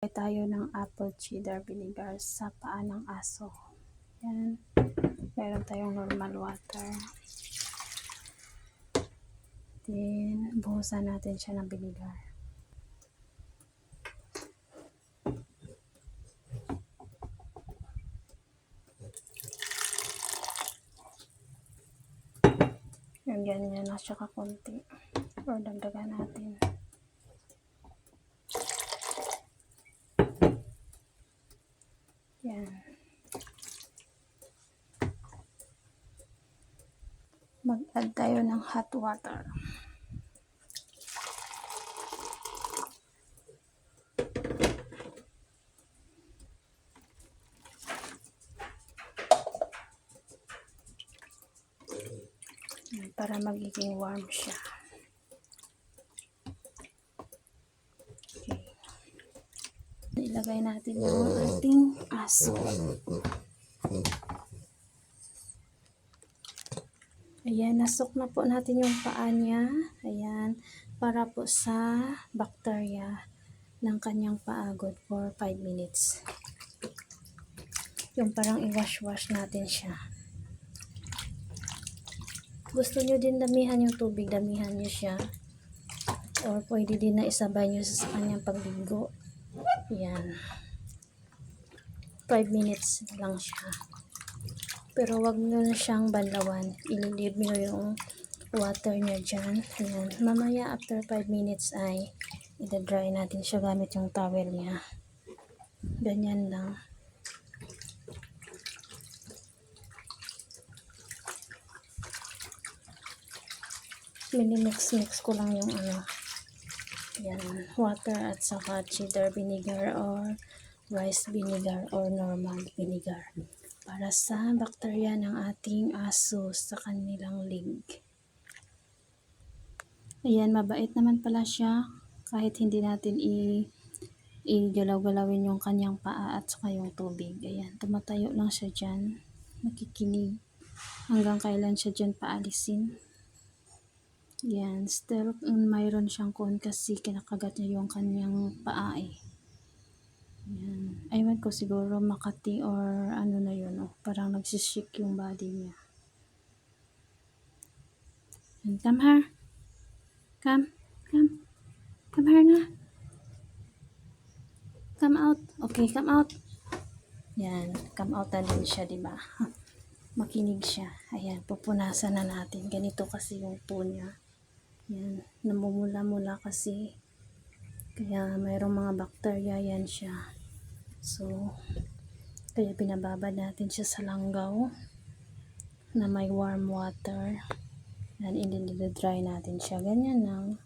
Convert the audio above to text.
Tayo ng apple cider vinegar sa paa ng aso. Yan. Meron tayong normal water. Then, buhusan natin siya ng vinegar. Yung ganyan na siya kakunti. Or dagdagan natin. Yan. Mag-add tayo ng hot water. Yan, para magiging warm siya. Okay. Ilagay natin yung ating aso. Ayan, nasok na po natin yung paa niya. Ayan, para po sa bacteria ng kanyang paa, good for 5 minutes. Yung parang i-wash-wash natin siya. Gusto nyo din damihan yung tubig, damihan nyo siya. Or pwede din na isabay nyo sa kanyang pagligo. Ayan. 5 minutes lang siya. Pero wag nyo na siyang banlawan. Ililib nyo yung water niya dyan. Ayan. Mamaya after 5 minutes ay i-dry natin siya gamit yung towel niya. Ganyan lang. Minimix-mix ko lang yung yan, water at saka cider vinegar or rice vinegar or normal vinegar para sa bakterya ng ating aso sa kanilang leg. Ayan, mabait naman pala siya kahit hindi natin igalaw-galawin yung kanyang paa at saka yung tubig. Ayan, tumatayo lang siya dyan, nakikinig hanggang kailan siya dyan paalisin. Yan, still mayroon siyang kon kasi kinakagat niya yung kanyang paa eh. Yan. Aywan ko siguro Makati or ano na yun, oh, parang nagsishake yung body niya. And come here. Come here na. Come out. Okay, come out. Yan, come out na din siya, diba? Makinig siya. Ayan, pupunasan na natin. Ganito kasi yung po niya. Yan, namumula-mula kasi. Kaya mayroong mga bakterya yan siya. So, kaya binababad natin siya sa langgaw na may warm water. And i-dry natin siya. Ganyan lang.